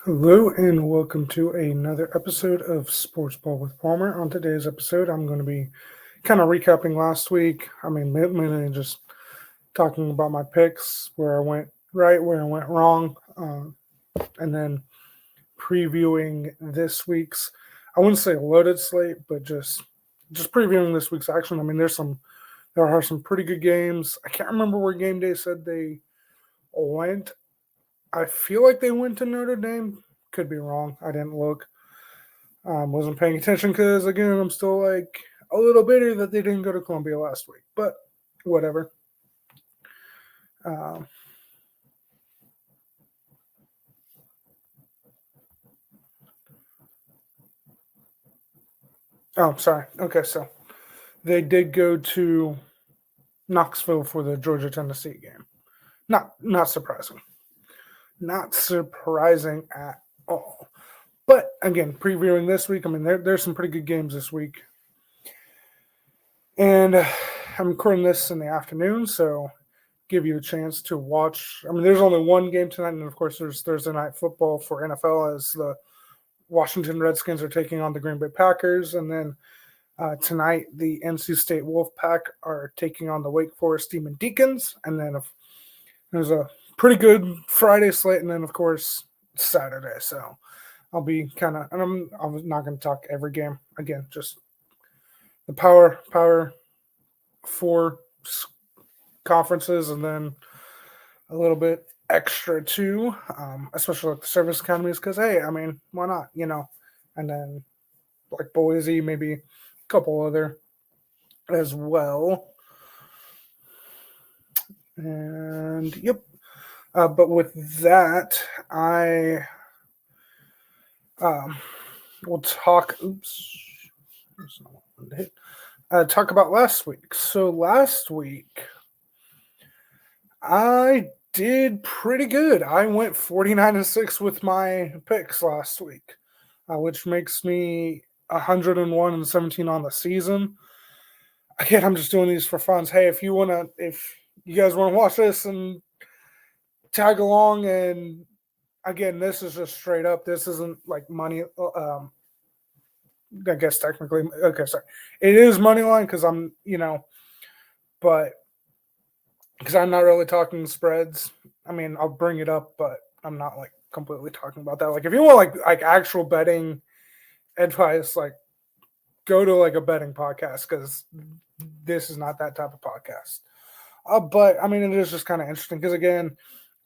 Hello and welcome to another episode of Sports Ball with Palmer. On today's episode, I'm going to be kind of recapping last week. Mainly just talking about my picks, where I went right, where I went wrong, and then previewing this week's. I wouldn't say loaded slate, but just previewing this week's action. There are some pretty good games. I can't remember where Game Day said they went. I feel like they went to Notre Dame. Could be wrong. I didn't look. Wasn't paying attention because, again, I'm still like a little bitter that they didn't go to Columbia last week, but whatever. Um, Sorry. Okay, so they did go to Knoxville for the Georgia Tennessee game. Not surprising. Not surprising at all. But again, previewing this week, there's some pretty good games this week. And I'm recording this in the afternoon, so give you a chance to watch. There's only one game tonight, and of course, there's Thursday night football for NFL as the Washington Redskins are taking on the Green Bay Packers, and then tonight the NC State Wolfpack are taking on the Wake Forest Demon Deacons, and then there's a pretty good Friday slate, and then of course Saturday. So I'll be I'm not going to talk every game again, just the power four conferences, and then a little bit extra too, especially like the service academies, because hey, why not, And then like Boise, maybe a couple other as well. And yep. But with that, I will talk. Oops. Talk about last week. So last week, I did pretty good. I went 49-6 with my picks last week, which makes me 101-17 on the season. Again, I'm just doing these for fun. Hey, if you guys want to watch this and tag along, and again, this is just straight up. This isn't like money. I guess technically, okay, sorry, it is money line because but because I'm not really talking spreads. I'll bring it up, but I'm not like completely talking about that. Like, if you want like actual betting advice, like go to like a betting podcast, because this is not that type of podcast. But it is just kind of interesting because, again,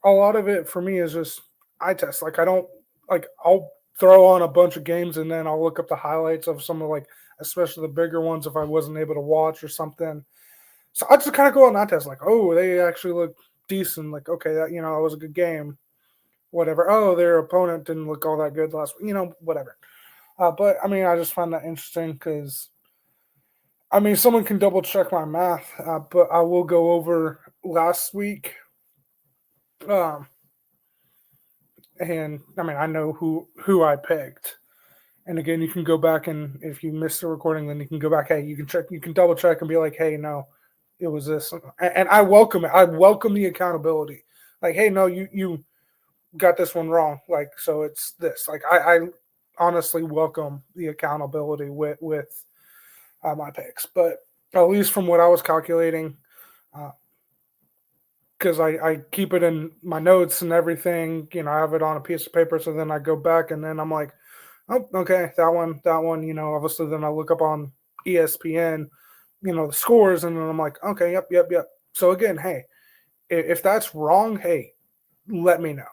a lot of it for me is just eye test. Like, I don't like I'll throw on a bunch of games and then I'll look up the highlights of some of, like, especially the bigger ones if I wasn't able to watch or something. So I just kind of go on that test, like, oh, they actually look decent. Like, okay, that that was a good game. Whatever. Oh, their opponent didn't look all that good last week. Whatever. But I just find that interesting because someone can double check my math, but I will go over last week. Um, and I know who I picked. And again, you can go back, and if you missed the recording, then you can go back. Hey, you can check, you can double check and be like, hey, no, it was this. And I welcome it. I welcome the accountability. Like, hey, no, you got this one wrong. Like, so it's this. Like, I honestly welcome the accountability with my picks. But at least from what I was calculating, because I keep it in my notes and everything. I have it on a piece of paper. So then I go back and then I'm like, oh, okay, that one. Obviously then I look up on ESPN, the scores, and then I'm like, okay, yep. So again, hey, if that's wrong, hey, let me know.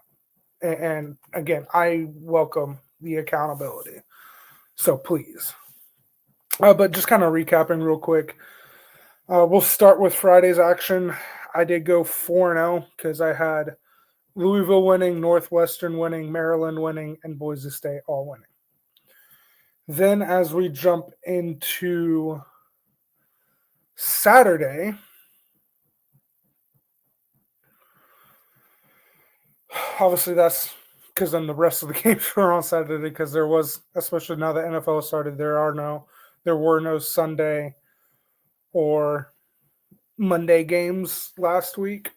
And again, I welcome the accountability. So please. But just kind of recapping real quick, we'll start with Friday's action. I did go 4-0 because I had Louisville winning, Northwestern winning, Maryland winning, and Boise State all winning. Then as we jump into Saturday, obviously that's because then the rest of the games were on Saturday, because there was, especially now that NFL started, there were no Sunday or Monday games last week.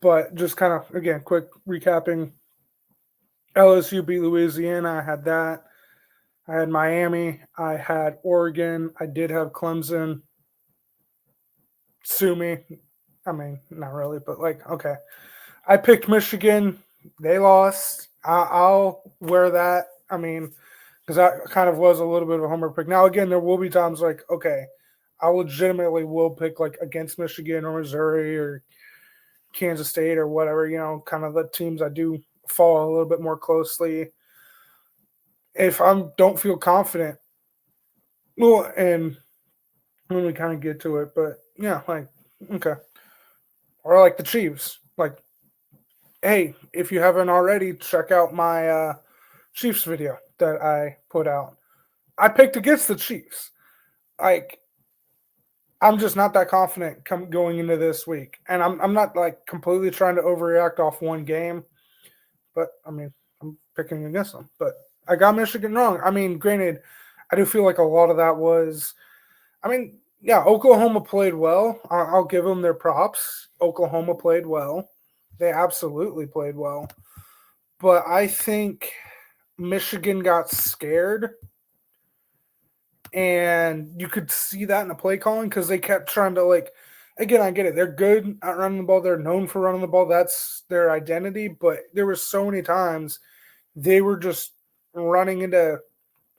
But just kind of, again, quick recapping. LSU beat Louisiana. I had that. I had Miami. I had Oregon. I did have Clemson. Sue me. I mean, not really, but like, okay. I picked Michigan. They lost. I'll wear that. I mean, because that kind of was a little bit of a homer pick. Now, again, there will be times like, okay, I legitimately will pick like against Michigan or Missouri or Kansas State or whatever, kind of the teams I do follow a little bit more closely. If I don't feel confident, well, and when we kind of get to it, but yeah, like, okay. Or like the Chiefs. Like, hey, if you haven't already, check out my Chiefs video that I put out. I picked against the Chiefs. Like, I'm just not that confident going into this week, and I'm not like completely trying to overreact off one game, but I mean I'm picking against them. But I got Michigan wrong. I mean, granted, I do feel like a lot of that was, I mean, yeah, Oklahoma played well. I'll give them their props. Oklahoma played well. They absolutely played well, but I think Michigan got scared. And you could see that in the play calling because they kept trying to, like, again, I get it. They're good at running the ball. They're known for running the ball. That's their identity. But there were so many times they were just running into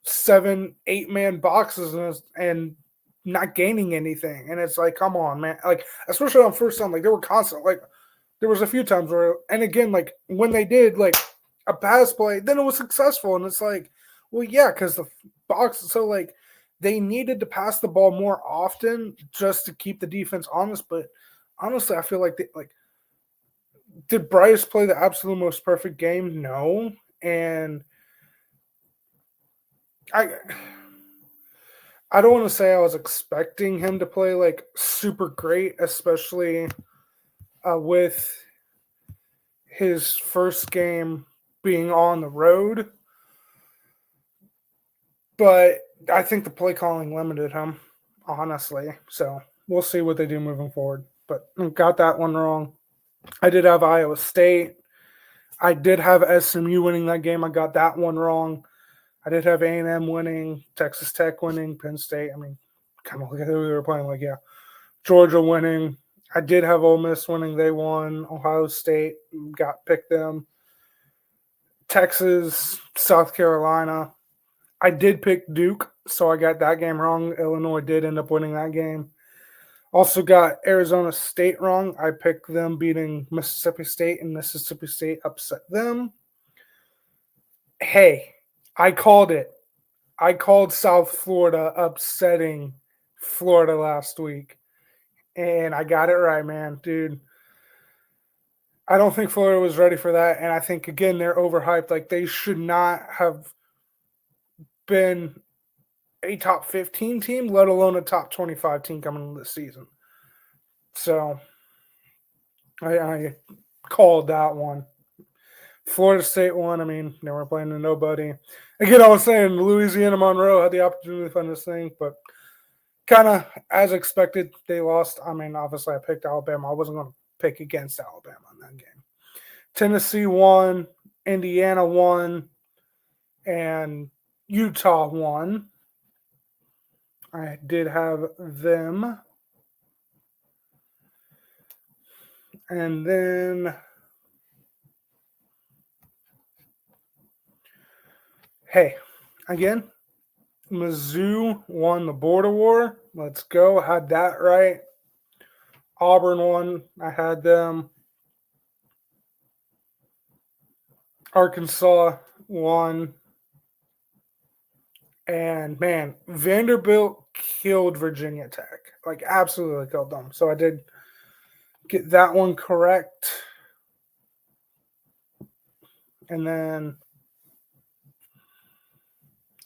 7, 8-man boxes and not gaining anything. And it's like, come on, man. Like, especially on first time, like, they were constant. Like, there was a few times where, and again, like, when they did, like, a pass play, then it was successful. And it's like, well, yeah, because the box, so, like, they needed to pass the ball more often just to keep the defense honest. But honestly, I feel like did Bryce play the absolute most perfect game? No. And I don't want to say I was expecting him to play like super great, especially with his first game being on the road. But I think the play calling limited him, honestly. So we'll see what they do moving forward. But got that one wrong. I did have Iowa State. I did have SMU winning that game. I got that one wrong. I did have A&M winning, Texas Tech winning, Penn State. I mean, kind of look at who they were playing. Like, yeah, Georgia winning. I did have Ole Miss winning. They won. Ohio State picked them. Texas, South Carolina. I did pick Duke, so I got that game wrong. Illinois did end up winning that game. Also got Arizona State wrong. I picked them beating Mississippi State, and Mississippi State upset them. Hey, I called it. I called South Florida upsetting Florida last week, and I got it right, man, dude. I don't think Florida was ready for that, and I think, again, they're overhyped. Like, they should not have been a top 15 team, let alone a top 25 team coming into this season. So I called that one. Florida State won. I mean, they were playing to nobody. Again, I was saying Louisiana Monroe had the opportunity to fund this thing, but kind of as expected, they lost. I mean, obviously, I picked Alabama. I wasn't going to pick against Alabama in that game. Tennessee won. Indiana won. And Utah won. I did have them. And then, hey, again, Mizzou won the border war. Let's go. Had that right. Auburn won. I had them. Arkansas won. And man, Vanderbilt killed Virginia Tech. Like, absolutely killed them. So I did get that one correct. And then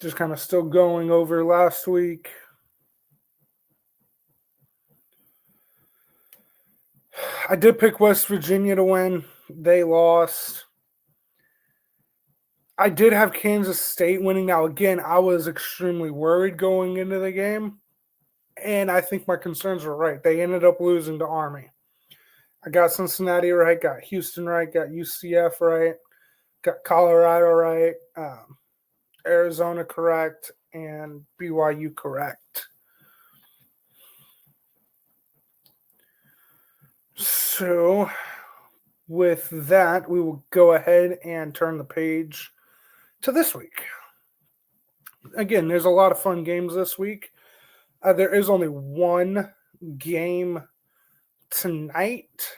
just kind of still going over last week. I did pick West Virginia to win. They lost. I did have Kansas State winning. Now, again, I was extremely worried going into the game, and I think my concerns were right. They ended up losing to Army. I got Cincinnati right, got Houston right, got UCF right. Got Colorado right, Arizona correct, and BYU correct. So, with that, we will go ahead and turn the page to this week. Again, there's a lot of fun games this week. There is only one game tonight.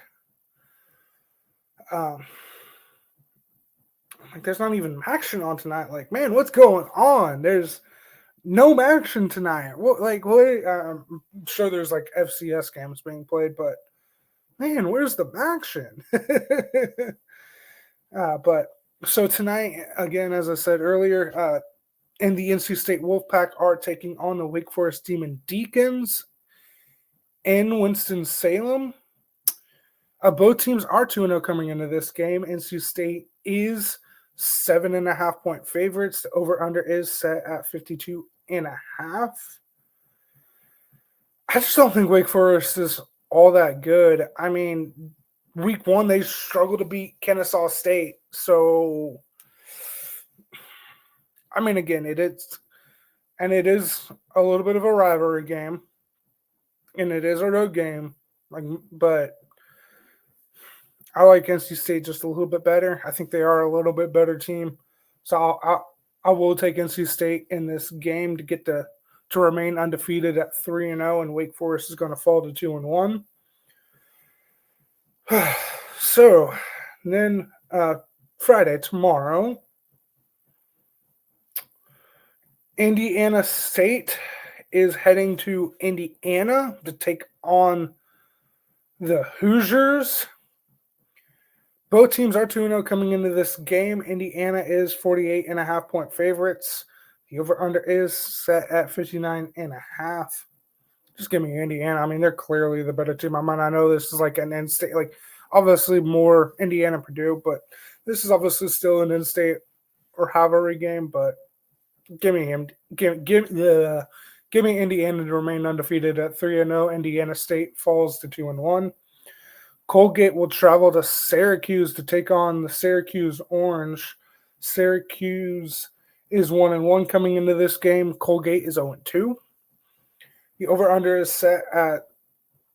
There's not even action on tonight. Like, man, what's going on? There's no action tonight. What? I'm sure there's like FCS games being played, but man, where's the action? But so tonight, again, as I said earlier, and the NC State Wolfpack are taking on the Wake Forest Demon Deacons in Winston-Salem. Both teams are 2-0 coming into this game. NC State is 7.5-point favorites. The over-under is set at 52.5. I just don't think Wake Forest is all that good. I mean, week one, they struggled to beat Kennesaw State. So, I mean, again, it is a little bit of a rivalry game. And it is a road game. But I like NC State just a little bit better. I think they are a little bit better team. So I will take NC State in this game to remain undefeated at 3-0, and Wake Forest is going to fall to 2-1. So then Friday, tomorrow, Indiana State is heading to Indiana to take on the Hoosiers. Both teams are 2-0 coming into this game. Indiana is 48.5-point favorites. The over-under is set at 59.5. Just give me Indiana. I mean, they're clearly the better team. I know this is like an in-state, like obviously more Indiana-Purdue, but this is obviously still an in-state or rivalry game. But give me him. Give me Indiana to remain undefeated at 3-0. Indiana State falls to 2-1. Colgate will travel to Syracuse to take on the Syracuse Orange. Syracuse is 1-1 coming into this game. Colgate is 0-2. The over-under is set at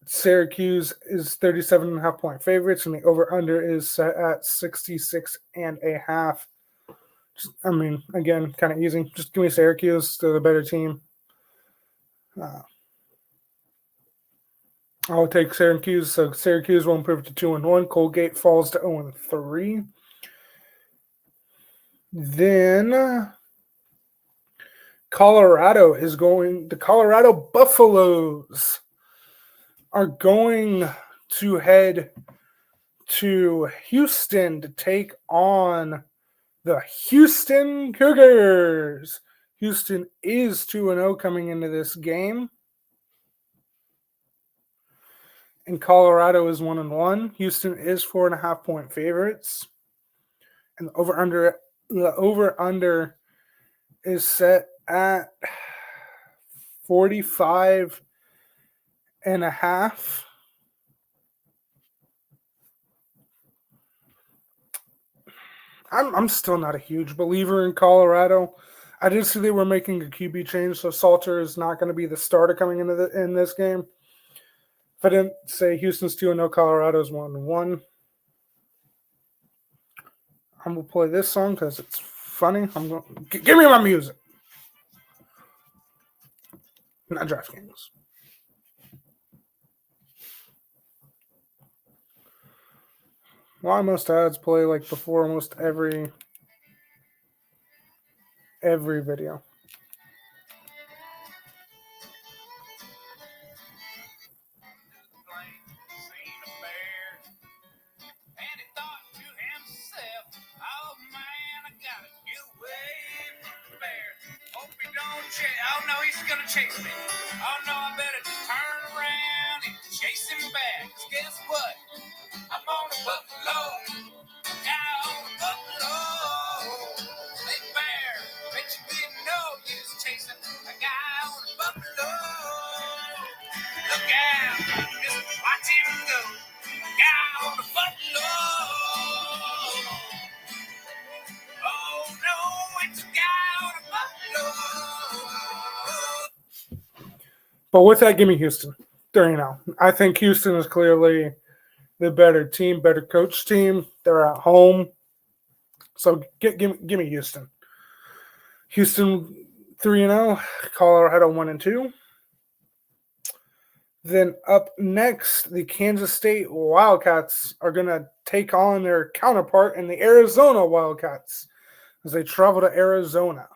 Syracuse is 37.5-point favorites, and the over-under is set at 66.5. I mean, again, kind of easy. Just give me Syracuse. They're the better team. I'll take Syracuse. So Syracuse will improve to 2-1. Colgate falls to 0-3. Then the Colorado Buffaloes are going to head to Houston to take on the Houston Cougars. Houston is 2-0 coming into this game. And Colorado is 1-1. Houston is 4.5-point favorites. And the over-under is set at 45.5. I'm still not a huge believer in Colorado. I did see they were making a QB change, so Salter is not going to be the starter coming in this game. If I didn't say Houston's 2-0, Colorado's 1-1. I'm going to play this song because it's funny. Give me my music. Not DraftKings. Why most ads play like before almost every video. Oh no, he's gonna chase me. Oh no, I better turn around and chase him back. 'Cause guess what? I'm on a buffalo. Guy on a buffalo. Big bear. Bet you didn't know you was chasing a guy on a buffalo. Look out, just watch him go. Guy on a buffalo. But with that, give me Houston 3-0. I think Houston is clearly the better team, better coach team. They're at home. So give me Houston. Houston 3-0, Colorado 1-2. Then up next, the Kansas State Wildcats are going to take on their counterpart in the Arizona Wildcats as they travel to Arizona.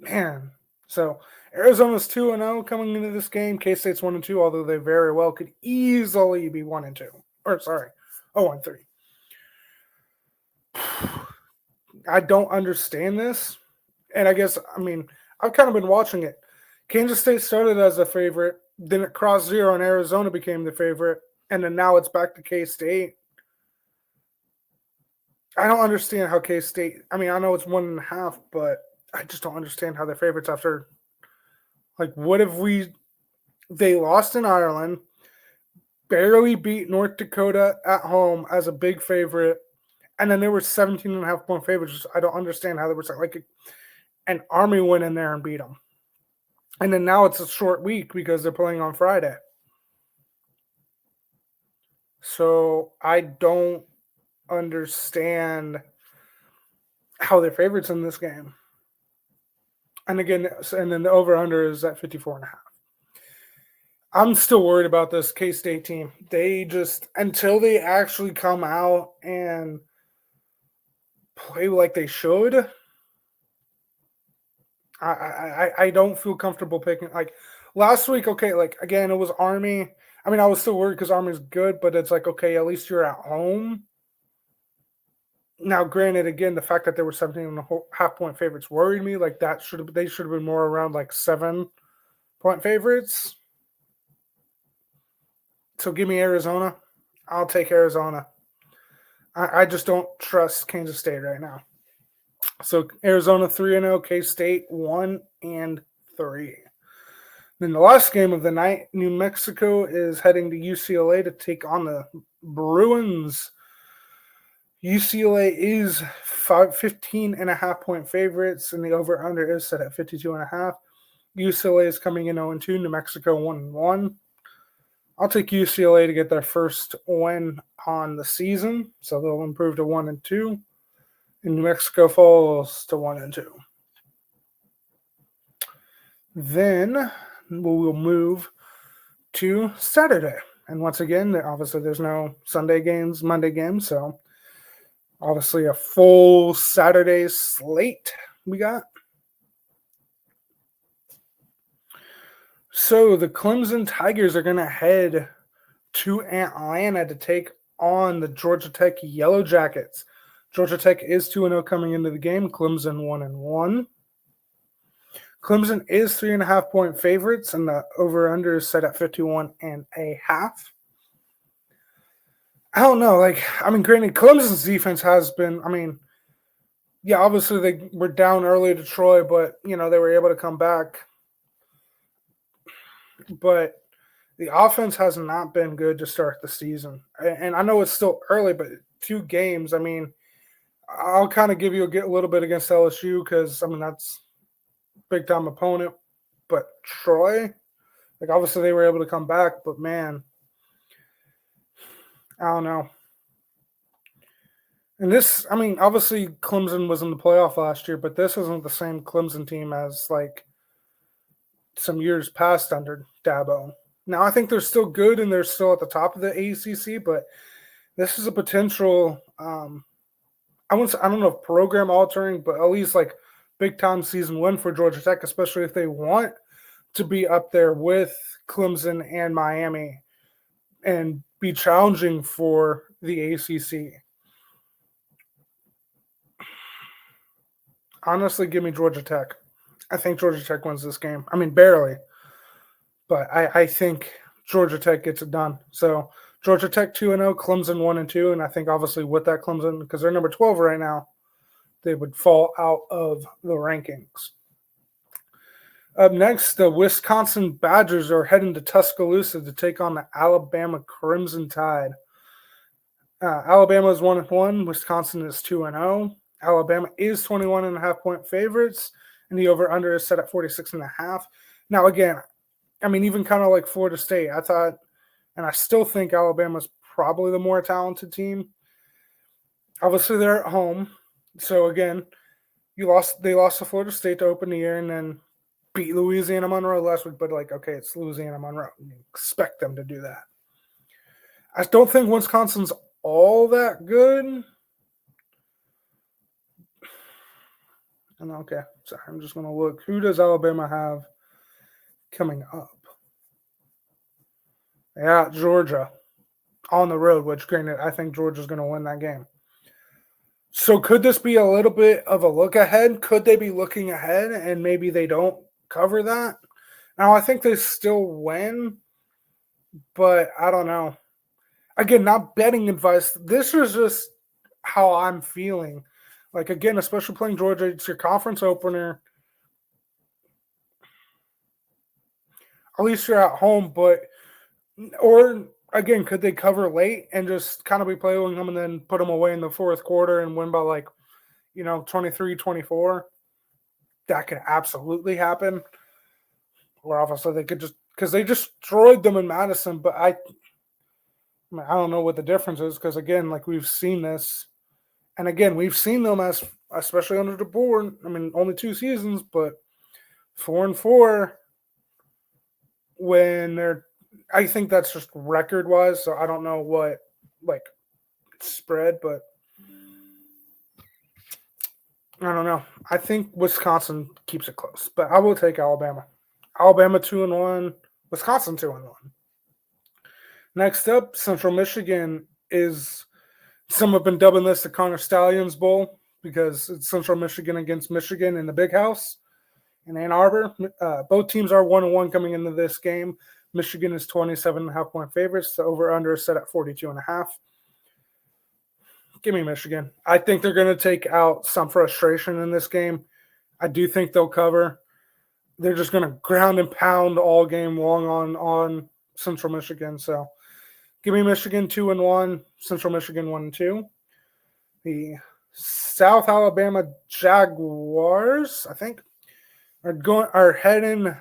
Man, so Arizona's 2-0 coming into this game. K-State's 1-2, although they very well could easily be 1-2. Or sorry, 0-3. I don't understand this. And I guess, I've kind of been watching it. Kansas State started as a favorite, then it crossed 0 and Arizona became the favorite, and then now it's back to K-State. I don't understand how K-State, I know it's 1.5, but I just don't understand how they're favorites after, what if they lost in Ireland, barely beat North Dakota at home as a big favorite, and then they were 17.5-point favorites. I don't understand how they were an Army went in there and beat them. And then now it's a short week because they're playing on Friday. So I don't understand how they're favorites in this game. And again, and then the over-under is at 54.5. I'm still worried about this K-State team. They just, until they actually come out and play like they should, I don't feel comfortable picking. Last week, okay, again, it was Army. I was still worried because Army's good, but it's okay, at least you're at home. Now, granted, again, the fact that they were 17.5-point favorites worried me. They should have been more around 7-point favorites. So give me Arizona. I'll take Arizona. I just don't trust Kansas State right now. So Arizona 3-0, K-State 1-3. Then the last game of the night, New Mexico is heading to UCLA to take on the Bruins. UCLA is 15.5-point favorites, and the over-under is set at 52.5. UCLA is coming in 0-2, New Mexico 1-1. I'll take UCLA to get their first win on the season, so they'll improve to 1-2. And New Mexico falls to 1-2. Then we'll move to Saturday. And once again, obviously there's no Sunday games, Monday games, so obviously a full Saturday slate we got. So the Clemson Tigers are going to head to Atlanta to take on the Georgia Tech Yellow Jackets. Georgia Tech is 2-0 coming into the game. Clemson 1-1. Clemson is 3.5-point favorites, and the over-under is set at 51.5. I don't know. Granted, Clemson's defense has been, obviously they were down early to Troy, but, they were able to come back. But the offense has not been good to start the season. And I know it's still early, but 2 games, I'll kind of give you a little bit against LSU because, that's a big-time opponent. But Troy, obviously they were able to come back, but, man, I don't know. And this, obviously Clemson was in the playoff last year, but this isn't the same Clemson team as, some years past under Dabo. Now, I think they're still good and they're still at the top of the ACC, but this is a potential, I don't know if program altering, but at least big time season win for Georgia Tech, especially if they want to be up there with Clemson and Miami and be challenging for the ACC. Honestly, give me Georgia Tech. I think Georgia Tech wins this game. Barely. But I think Georgia Tech gets it done. So Georgia Tech 2-0, Clemson 1-2, and I think obviously with that Clemson, because they're number 12 right now, they would fall out of the rankings. Up next, the Wisconsin Badgers are heading to Tuscaloosa to take on the Alabama Crimson Tide. Alabama is 1-1, Wisconsin is 2-0. Alabama is 21.5-point favorites, and the over-under is set at 46.5. Now, again, I mean, even kind of like Florida State, I thought, and I still think Alabama's probably the more talented team. Obviously, they're at home. So, again, they lost to Florida State to open the year and then beat Louisiana Monroe last week. But, like, okay, it's Louisiana Monroe. You expect them to do that. I don't think Wisconsin's all that good. And okay, sorry, I'm just going to look. Who does Alabama have coming up? Yeah, Georgia on the road, which, granted, I think Georgia's going to win that game. So could this be a little bit of a look ahead? Could they be looking ahead and maybe they don't cover that? Now, I think they still win, but I don't know. Again, not betting advice. This is just how I'm feeling. Like, again, especially playing Georgia, it's your conference opener. At least you're at home, or again, could they cover late and just kind of be playing them and then put them away in the fourth quarter and win by 23-24? That could absolutely happen. Or obviously they could just, because they destroyed them in Madison, but I don't know what the difference is because, again, like we've seen this. And again, we've seen them especially under the board. I mean, only 2 seasons, but 4-4 when they're, I think that's just record wise. So I don't know what spread, but I don't know. I think Wisconsin keeps it close, but I will take Alabama. Alabama 2-1, Wisconsin 2-1. Next up, Central Michigan is. Some have been dubbing this the Connor Stallions Bowl because it's Central Michigan against Michigan in the Big House in Ann Arbor. Both teams are 1-1 coming into this game. Michigan is 27.5-point favorites. The over-under is set at 42.5. Give me Michigan. I think they're going to take out some frustration in this game. I do think they'll cover. They're just going to ground and pound all game long on Central Michigan. So give me Michigan 2-1, Central Michigan 1-2. The South Alabama Jaguars, I think, are heading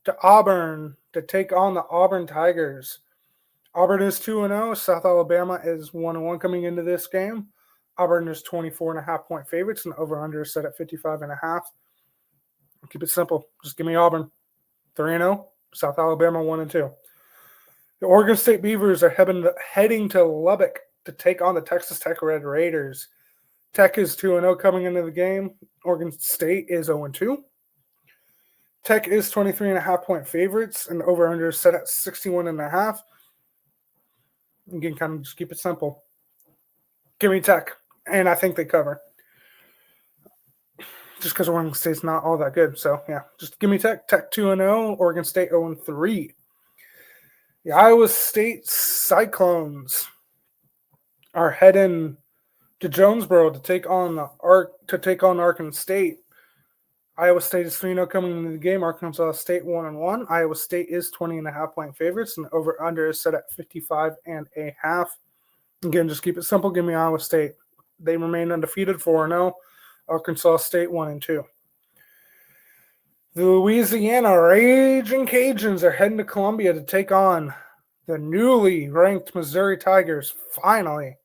to Auburn to take on the Auburn Tigers. Auburn is 2-0. South Alabama is 1-1 coming into this game. Auburn is 24.5-point favorites, and over-under is set at 55.5. Keep it simple. Just give me Auburn. 3-0. South Alabama 1-2. The Oregon State Beavers are heading to Lubbock to take on the Texas Tech Red Raiders. Tech is 2-0 coming into the game. Oregon State is 0-2. Tech is 23.5-point favorites, and the over-under is set at 61.5. Again, kind of just keep it simple. Give me Tech, and I think they cover. Just because Oregon State's not all that good. So, yeah, just give me Tech. Tech 2-0, Oregon State 0-3. The Iowa State Cyclones are heading to Jonesboro to take on Arkansas State. Iowa State is 3-0 coming into the game. Arkansas State 1-1. Iowa State is 20.5-point favorites, and the over-under is set at 55.5. Again, just keep it simple. Give me Iowa State. They remain undefeated, 4-0. Arkansas State 1-2. The Louisiana Raging Cajuns are heading to Columbia to take on the newly ranked Missouri Tigers. Finally,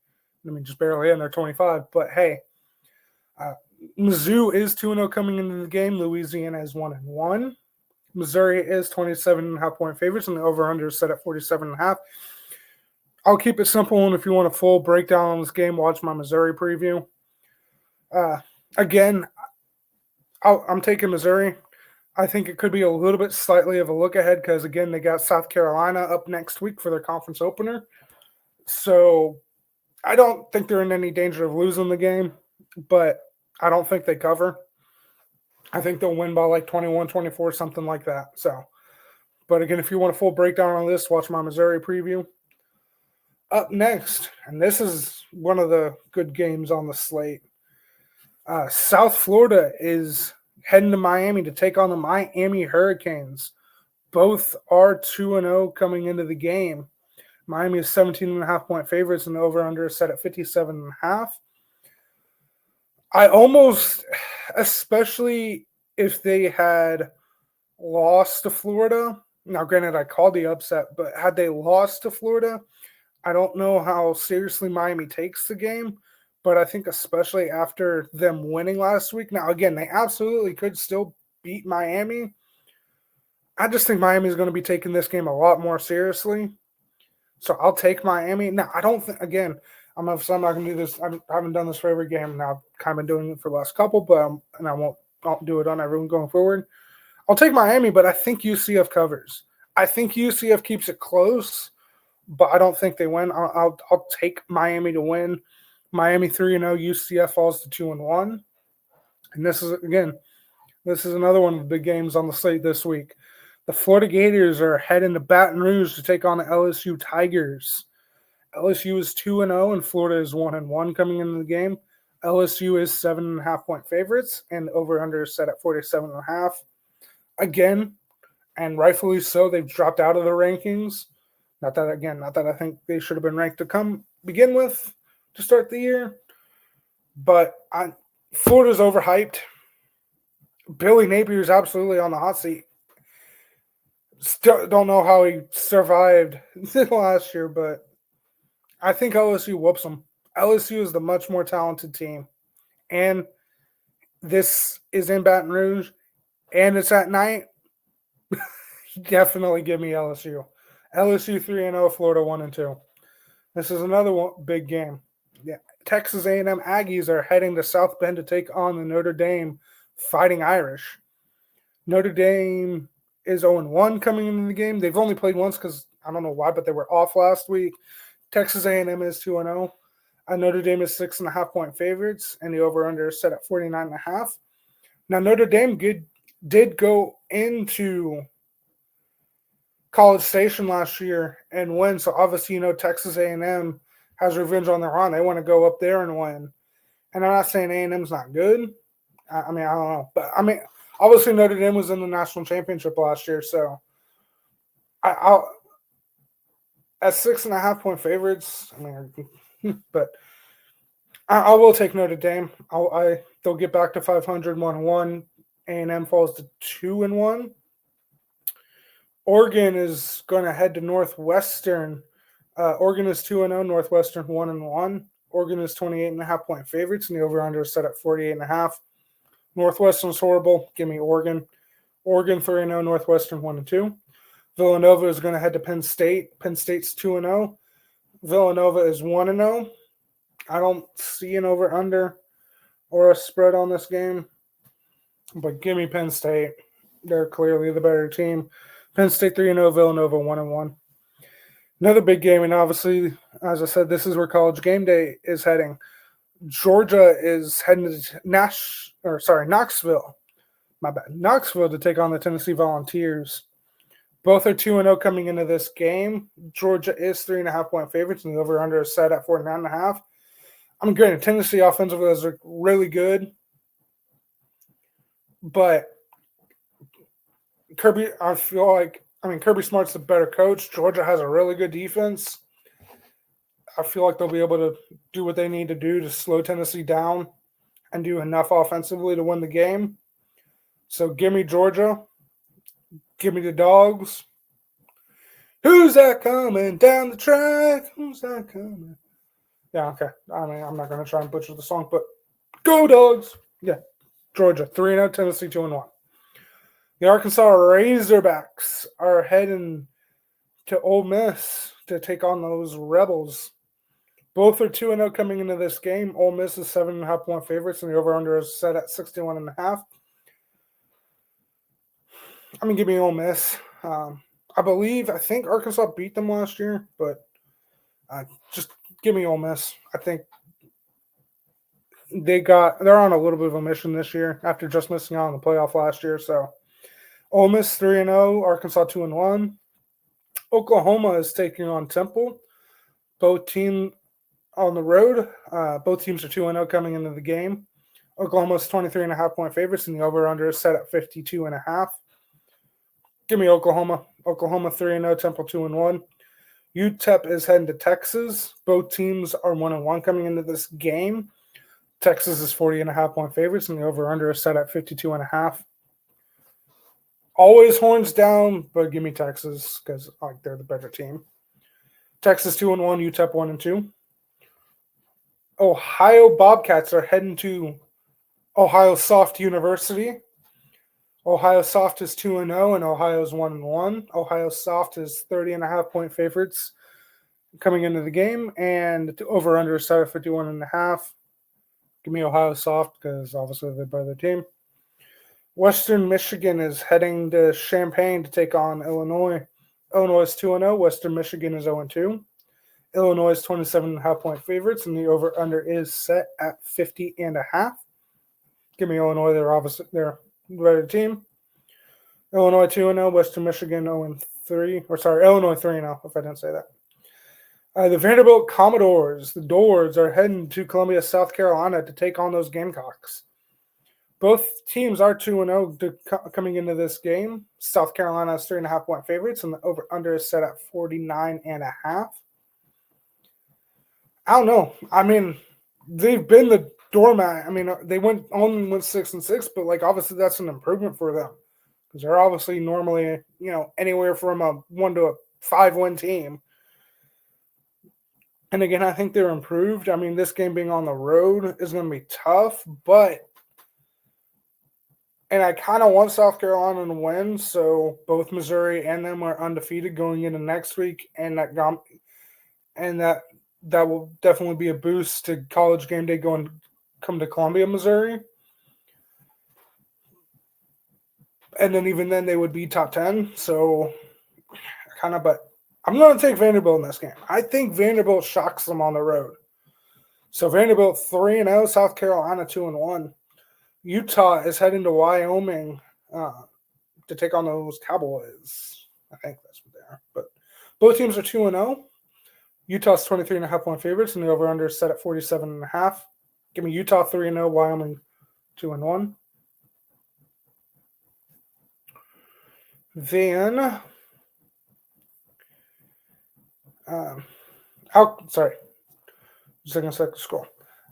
I mean, just barely in. They're 25, but hey, Mizzou is 2-0 coming into the game. Louisiana is 1-1. Missouri is 27.5-point favorites, and the over-under is set at 47.5. I'll keep it simple, and if you want a full breakdown on this game, watch my Missouri preview. Again, I'm taking Missouri. I think it could be a little bit slightly of a look ahead because, again, they got South Carolina up next week for their conference opener. So I don't think they're in any danger of losing the game, but I don't think they cover. I think they'll win by 21-24, something like that. So, but again, if you want a full breakdown on this, watch my Missouri preview. Up next, and this is one of the good games on the slate. South Florida is heading to Miami to take on the Miami Hurricanes. Both are 2-0 coming into the game. Miami is 17.5-point favorites, and the over-under is set at 57.5. I almost, especially if they had lost to Florida, now granted I called the upset, but had they lost to Florida, I don't know how seriously Miami takes the game, but I think especially after them winning last week. Now, again, they absolutely could still beat Miami. I just think Miami is going to be taking this game a lot more seriously. So I'll take Miami. Now, I don't think, again, I'm not going to do this. I haven't done this for every game. Now, I've kind of been doing it for the last couple, but and I won't do it on everyone going forward. I'll take Miami, but I think UCF covers. I think UCF keeps it close, but I don't think they win. I'll take Miami to win. Miami 3-0, UCF falls to 2-1. And this is another one of the big games on the slate this week. The Florida Gators are heading to Baton Rouge to take on the LSU Tigers. LSU is 2-0 and Florida is 1-1 coming into the game. LSU is 7.5-point favorites and over/under is set at 47.5. Again, and rightfully so, they've dropped out of the rankings. Not that I think they should have been ranked to begin with to start the year, but Florida's overhyped. Billy Napier's absolutely on the hot seat. Still don't know how he survived last year, but I think LSU whoops them. LSU is the much more talented team, and this is in Baton Rouge, and it's at night. Definitely give me LSU. LSU 3-0, Florida 1-2. This is another big game. Yeah, Texas A&M Aggies are heading to South Bend to take on the Notre Dame Fighting Irish. Notre Dame is 0-1 coming into the game. They've only played once because I don't know why, but they were off last week. Texas A&M is 2-0. Notre Dame is 6.5-point favorites, and the over/under is set at 49.5. Now Notre Dame did go into College Station last year and win, so obviously Texas A&M has revenge on their own. They want to go up there and win. And I'm not saying A&M's not good. I don't know, but obviously Notre Dame was in the national championship last year, so I'll at 6.5-point favorites. But I will take Notre Dame. They'll get back to 500, 1-1. A&M falls to 2-1. Oregon is going to head to Northwestern. Oregon is 2-0, Northwestern 1-1. Oregon is 28.5-point favorites, and the over/under is set at 48.5. Northwestern's horrible. Give me Oregon. Oregon 3-0, Northwestern 1-2. Villanova is going to head to Penn State. Penn State's 2-0. Villanova is 1-0. I don't see an over/under or a spread on this game, but give me Penn State. They're clearly the better team. Penn State 3-0, Villanova 1-1. Another big game, and obviously, as I said, this is where College Game Day is heading. Georgia is heading to Knoxville. My bad. Knoxville to take on the Tennessee Volunteers. Both are 2-0 coming into this game. Georgia is 3.5-point favorites, and the over/under is set at 49.5. Granted, Tennessee offensively is really good, but Kirby Smart's the better coach. Georgia has a really good defense. I feel like they'll be able to do what they need to do to slow Tennessee down and do enough offensively to win the game. So give me Georgia. Give me the Dogs. Who's that coming down the track? Who's that coming? Yeah, okay. I'm not going to try and butcher the song, but go Dogs. Yeah, Georgia 3-0, Tennessee 2-1. The Arkansas Razorbacks are heading to Ole Miss to take on those Rebels. Both are 2-0 coming into this game. Ole Miss is 7.5-point favorites, and the over/under is set at 61.5. Give me Ole Miss. I think Arkansas beat them last year, but just give me Ole Miss. I think they're on a little bit of a mission this year after just missing out on the playoff last year. So Ole Miss 3-0, Arkansas 2-1. Oklahoma is taking on Temple. Both teams on the road. Both teams are 2-0 coming into the game. Oklahoma's 23.5-point favorites, and the over/under is set at 52.5. Give me Oklahoma. Oklahoma 3-0, Temple 2-1. UTEP is heading to Texas. Both teams are 1-1 coming into this game. Texas is 40.5-point favorites, and the over/under is set at 52.5. Always horns down, but give me Texas because like they're the better team. Texas 2-1, UTEP 1-2. Ohio Bobcats are heading to Ohio Soft University. Ohio Soft is 2-0 and Ohio's 1-1. Ohio Soft is 30.5-point favorites coming into the game, and over under set at 51.5. Give me Ohio Soft because obviously they're the better team. Western Michigan is heading to Champaign to take on Illinois. Illinois is 2-0. Western Michigan is 0-2. Illinois is 27.5-point favorites, and the over-under is set at 50.5. Give me Illinois. They're the better team. Illinois 2-0. Western Michigan 0-3. Or sorry, Illinois 3-0, if I didn't say that. The Vanderbilt Commodores, the Doors, are heading to Columbia, South Carolina to take on those Gamecocks. Both teams are 2-0 coming into this game. South Carolina is 3.5-point favorites, and the over-under is set at 49.5. I don't know. I mean, they've been the doormat. I mean, they went 6-6, but like obviously that's an improvement for them because they're obviously normally anywhere from a 1 to a 5-win team. And again, I think they're improved. I mean, this game being on the road is going to be tough, and I kind of want South Carolina to win, so both Missouri and them are undefeated going into next week, and that will definitely be a boost to College Game Day come to Columbia, Missouri. And then even then they would be top 10. So but I'm going to take Vanderbilt in this game. I think Vanderbilt shocks them on the road. So Vanderbilt 3-0, South Carolina 2-1. Utah is heading to Wyoming to take on those Cowboys. I think that's what they are. But both teams are 2-0. Utah's 23.5-point favorites, and the over-under is set at 47.5. Give me Utah 3-0, Wyoming 2-1. Then, just a second to scroll.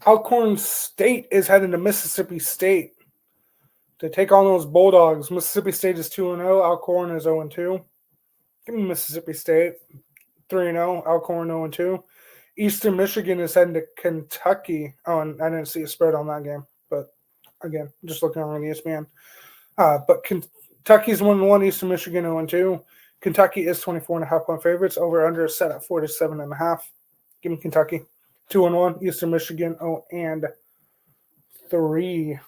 Alcorn State is heading to Mississippi State to take on those Bulldogs. Mississippi State is 2-0. Alcorn is 0-2. Give me Mississippi State 3-0. Alcorn 0-2. Eastern Michigan is heading to Kentucky. Oh, and I didn't see a spread on that game, but again, just looking on ESPN. But Kentucky's 1-1. Eastern Michigan 0-2. Kentucky is 24.5-point favorites. Over under is set at 47.5. Give me Kentucky 2-1. Eastern Michigan 0-3.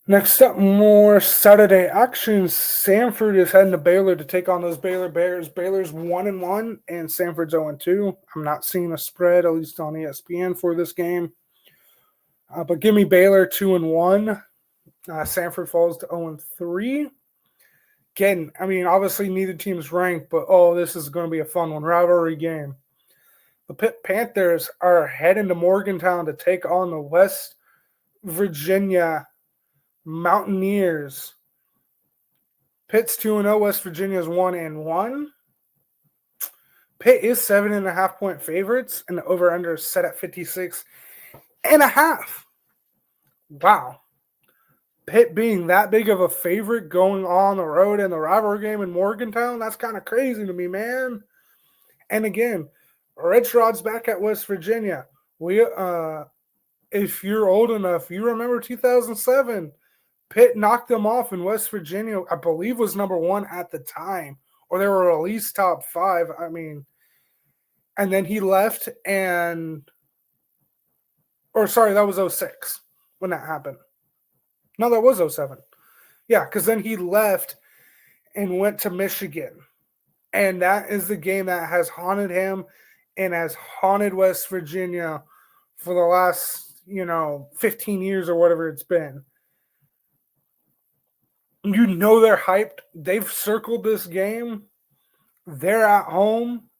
Next up, more Saturday action. Samford is heading to Baylor to take on those Baylor Bears. Baylor's 1-1 and Samford's 0-2. I'm not seeing a spread, at least on ESPN, for this game. But give me Baylor 2-1. Samford falls to 0-3. Again, I mean, obviously neither team's ranked, but this is going to be a fun one. Rivalry game. The Pitt Panthers are heading to Morgantown to take on the West Virginia Mountaineers. Pitt's 2-0. West Virginia's 1-1. Pitt is 7.5-point favorites, and the over-under is set at 56.5. Wow. Pitt being that big of a favorite going on the road in the rivalry game in Morgantown, that's kind of crazy to me, man. And again, Rich Rod's back at West Virginia. If you're old enough, you remember 2007. Pitt knocked them off in West Virginia, I believe was number 1 at the time, or they were at least top 5. I mean, and then he left that was 06 when that happened. No, that was 07. Yeah, because then he left and went to Michigan. And that is the game that has haunted him and has haunted West Virginia for the last, 15 years or whatever it's been. They're hyped. They've circled this game. They're at home.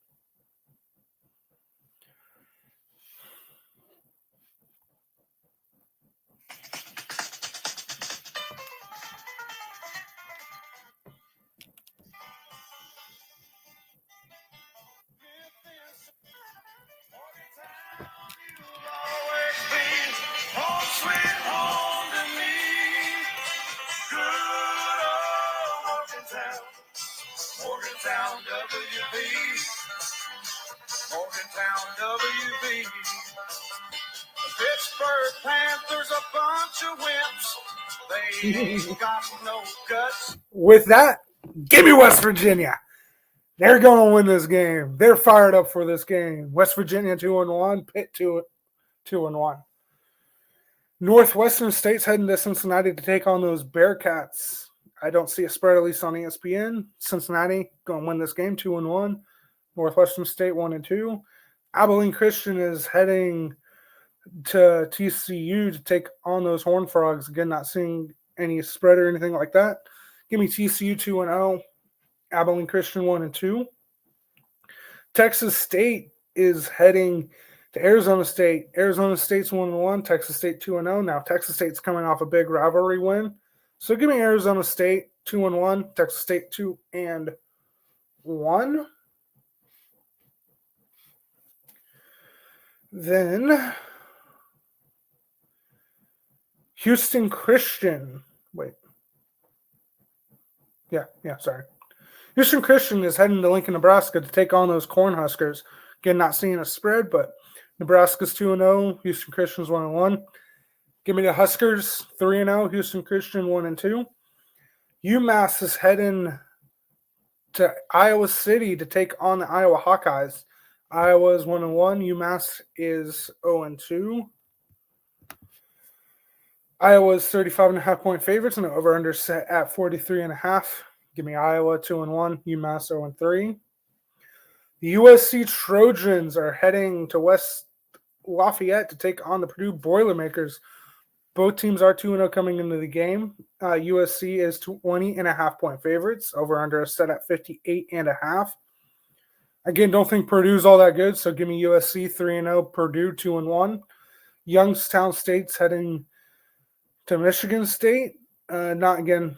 Morgantown, WB. Morgantown, WB. The Pittsburgh Panthers, a bunch of wimps. They ain't got no guts. With that, give me West Virginia. They're going to win this game. They're fired up for this game. West Virginia 2-1, Pitt 2-1. Northwestern State's heading to Cincinnati to take on those Bearcats. I don't see a spread, at least on ESPN. Cincinnati going to win this game 2-1. Northwestern State 1-2. Abilene Christian is heading to TCU to take on those Horned Frogs. Again, not seeing any spread or anything like that. Give me TCU 2-0. Abilene Christian 1-2. Texas State is heading to Arizona State. Arizona State's 1-1. Texas State 2-0. Now Texas State's coming off a big rivalry win. So give me Arizona State 2-1. Texas State 2-1. Then Houston Christian. Sorry. Houston Christian is heading to Lincoln, Nebraska to take on those Cornhuskers. Again, not seeing a spread, but Nebraska's 2-0. Houston Christian's 1-1. Give me the Huskers 3-0. Houston Christian 1-2. UMass is heading to Iowa City to take on the Iowa Hawkeyes. Iowa's 1-1. UMass is 0-2. Iowa's 35.5 point favorites and the over-under set at 43.5. Give me Iowa 2-1. UMass 0-3. The USC Trojans are heading to West Lafayette to take on the Purdue Boilermakers. Both teams are 2-0 coming into the game. USC is 20.5 point favorites. Over-under set at 58.5. Again, don't think Purdue's all that good, so give me USC 3-0, Purdue 2-1. Youngstown State's heading to Michigan State. Not again.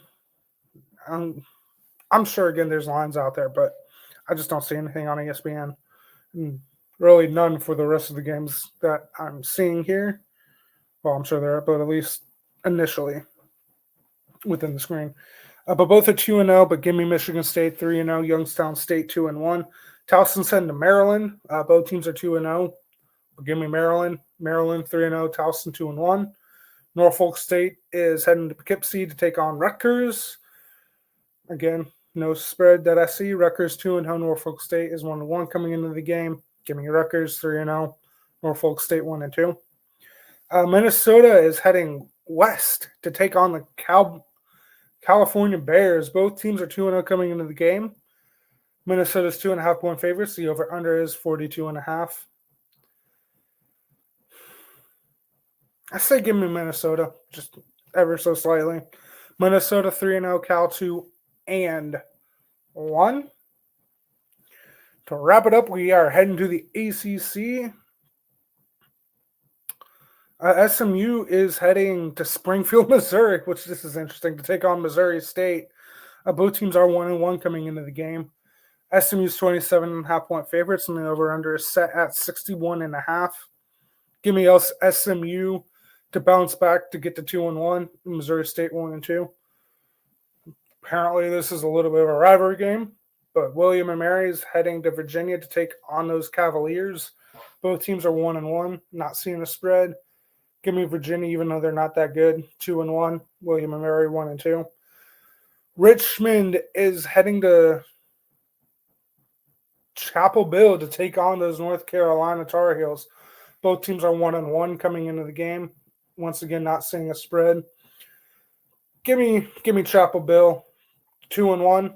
I'm sure again there's lines out there, but I just don't see anything on ESPN. And really none for the rest of the games that I'm seeing here. Well, I'm sure there are, but at least initially within the screen. But both are 2-0, but give me Michigan State 3-0, Youngstown State 2-1. Towson's heading to Maryland. Both teams are 2-0. But give me Maryland. Maryland 3-0, Towson 2-1. Norfolk State is heading to Poughkeepsie to take on Rutgers. Again, no spread that I see. Rutgers 2-0. Norfolk State is 1-1 coming into the game. Give me Rutgers 3-0. Norfolk State 1-2. Minnesota is heading west to take on the California Bears. Both teams are 2-0 coming into the game. Minnesota's 2.5 point favorites. The over-under is 42.5. I say give me Minnesota, just ever so slightly. Minnesota 3-0, Cal 2-1. To wrap it up, we are heading to the ACC. SMU is heading to Springfield, Missouri, which this is interesting, to take on Missouri State. Both teams are 1-1 coming into the game. SMU's 27.5 point favorites, and the over-under is set at 61.5. Give me SMU to bounce back to get to 2-1. Missouri State 1-2. Apparently, this is a little bit of a rivalry game, but William and Mary is heading to Virginia to take on those Cavaliers. Both teams are 1-1, not seeing a spread. Give me Virginia, even though they're not that good. 2-1. William and Mary 1-2. Richmond is heading to Chapel Hill to take on those North Carolina Tar Heels. Both teams are 1-1 coming into the game. Once again, not seeing a spread. Give me Chapel Hill 2-1.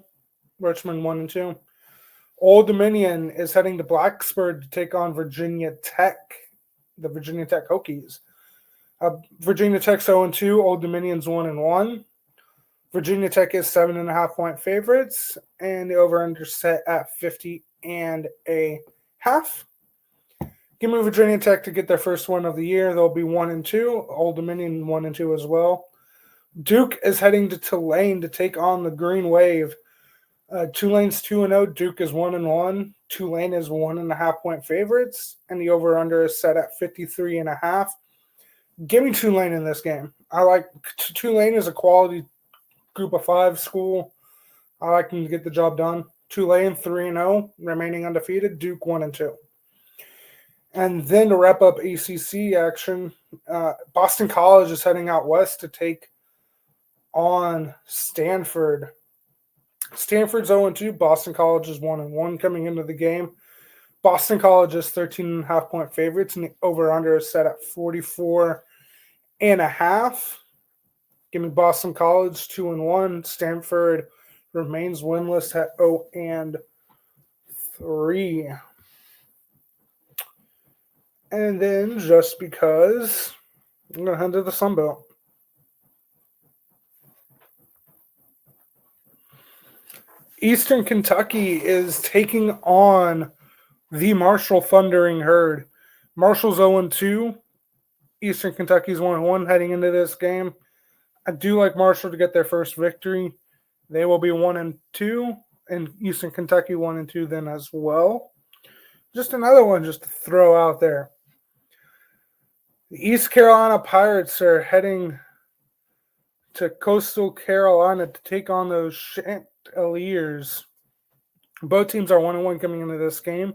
Richmond 1-2. Old Dominion is heading to Blacksburg to take on Virginia Tech, the Virginia Tech Hokies. Virginia Tech's 0-2. Old Dominion's 1-1. Virginia Tech is 7.5 point favorites, and the over-under set at 50.5. Give me Virginia Tech to get their first one of the year. They'll be 1-2. Old Dominion 1-2 as well. Duke is heading to Tulane to take on the Green Wave. Tulane's 2-0. Duke is 1-1. Tulane is 1.5 point favorites, and the over-under is set at 53.5. Give me Tulane in this game. I like Tulane is a quality Group of 5 school. I like them to get the job done. Tulane 3-0, remaining undefeated. Duke 1-2. And then to wrap up ACC action, Boston College is heading out west to take on Stanford. Stanford's 0-2. Boston College is 1-1 coming into the game. Boston College is 13.5-point favorites, and the over-under is set at 44.5. Give me Boston College 2-1. Stanford remains winless at 0-3. And then, just because, I'm going to head to the Sun Belt. Eastern Kentucky is taking on the Marshall Thundering Herd. Marshall's 0-2. Eastern Kentucky's 1-1 heading into this game. I do like Marshall to get their first victory. They will be 1-2, and Eastern Kentucky 1-2 then as well. Just another one just to throw out there. The East Carolina Pirates are heading to Coastal Carolina to take on those Chanticleers. Both teams are 1-1 coming into this game.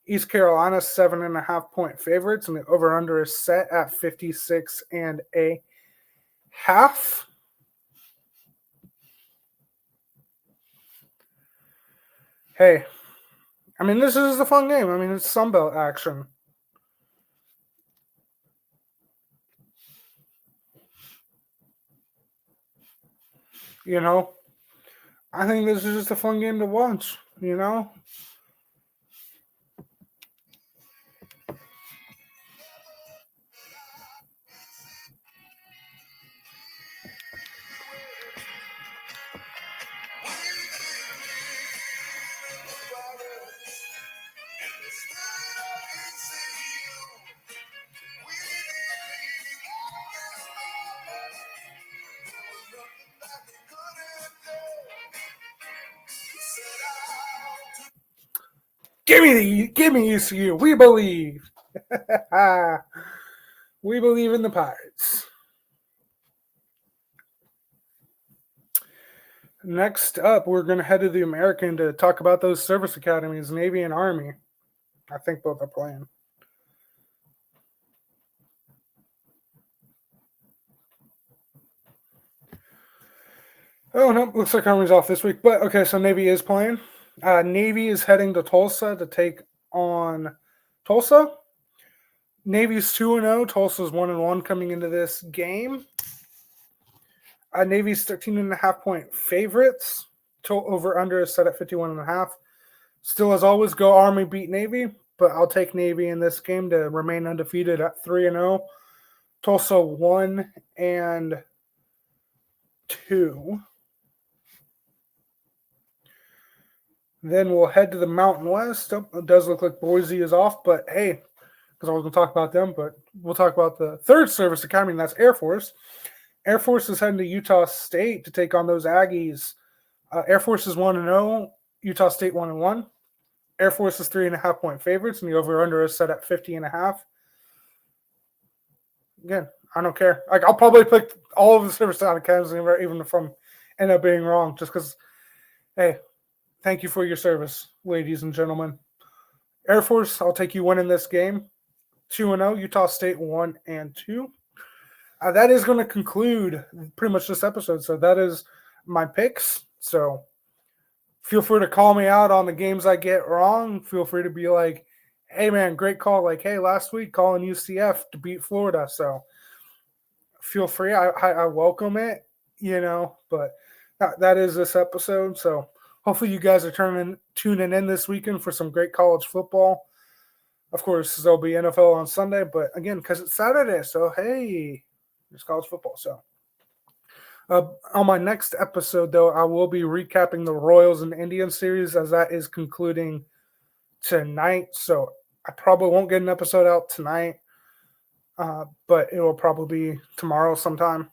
East Carolina 7.5-point favorites, and the over/under is set at 56.5. Hey, I mean, this is a fun game. I mean, it's Sunbelt action. You know, I think this is just a fun game to watch, you know? Give me ECU. We believe. We believe in the Pirates. Next up, we're going to head to the American to talk about those service academies, Navy and Army. I think both are playing. Oh, no, looks like Army's off this week. But, okay, so Navy is playing. Navy is heading to Tulsa to take on Tulsa. Navy's 2-0. Tulsa's 1-1 coming into this game. Navy's 13.5-point favorites. Over/under is set at 51.5. Still, as always, go Army beat Navy, but I'll take Navy in this game to remain undefeated at 3-0. Tulsa 1-2. Then we'll head to the Mountain West. Oh, it does look like Boise is off, but hey, because I was going to talk about them, but we'll talk about the third service academy, and that's Air Force. Air Force is heading to Utah State to take on those Aggies. Air Force is 1-0, Utah State 1-1. Air Force is 3.5-point favorites, and the over/under is set at 50.5. Again, I don't care. Like, I'll probably pick all of the service academies, even if I'm end up being wrong, just because, hey, thank you for your service, ladies and gentlemen. Air Force, I'll take you winning this game. 2-0, Utah State 1-2. That is going to conclude pretty much this episode. So that is my picks. So feel free to call me out on the games I get wrong. Feel free to be like, hey, man, great call. Like, hey, last week calling UCF to beat Florida. So feel free. I welcome it, you know, but that is this episode. So hopefully you guys are tuning in this weekend for some great college football. Of course, there'll be NFL on Sunday, but again, because it's Saturday, so hey, there's college football. So on my next episode, though, I will be recapping the Royals and Indians series as that is concluding tonight. So I probably won't get an episode out tonight, but it will probably be tomorrow sometime.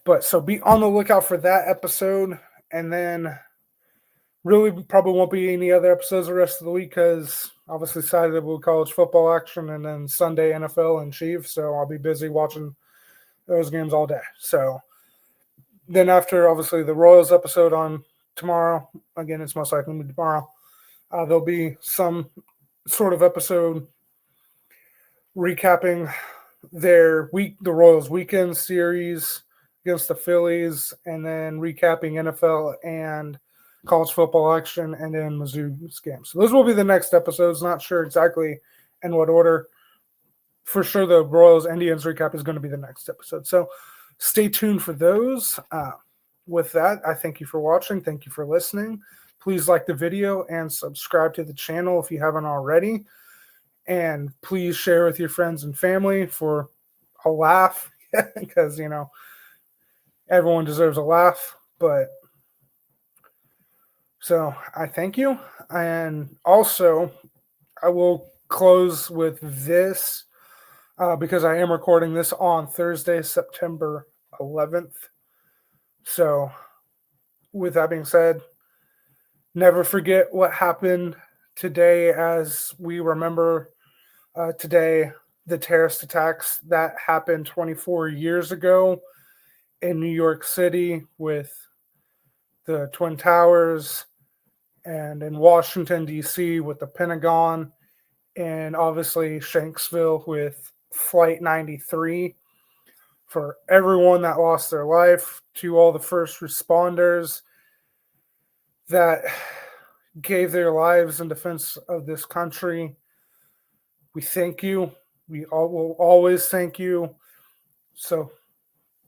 But so be on the lookout for that episode, and then really probably won't be any other episodes the rest of the week because obviously Saturday will be college football action and then Sunday NFL and Chiefs. So I'll be busy watching those games all day. So then after obviously the Royals episode on tomorrow. Again, it's most likely going to be tomorrow. There'll be some sort of episode recapping the Royals weekend series against the Phillies, and then recapping NFL and college football action, and then Mizzou's game. So those will be the next episodes. Not sure exactly in what order. For sure, the Royals Indians recap is going to be the next episode. So stay tuned for those. With that, I thank you for watching. Thank you for listening. Please like the video and subscribe to the channel if you haven't already. And please share with your friends and family for a laugh, because, everyone deserves a laugh. But so I thank you. And also, I will close with this because I am recording this on Thursday, September 11th. So with that being said, never forget what happened today, as we remember today the terrorist attacks that happened 24 years ago in New York City with the Twin Towers, and in Washington, D.C. with the Pentagon, and obviously Shanksville with Flight 93. For everyone that lost their life, to all the first responders that gave their lives in defense of this country, we thank you. We will always thank you. So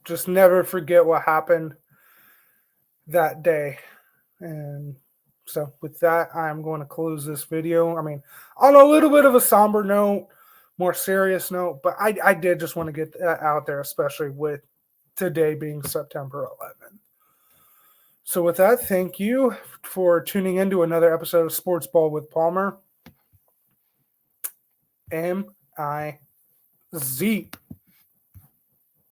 just never forget what happened that day. And so with that, I'm going to close this video. I mean, on a little bit of a somber note, more serious note, but I did just want to get that out there, especially with today being September 11th. So with that, thank you for tuning in to another episode of Sports Ball with Palmer. M-I-Z.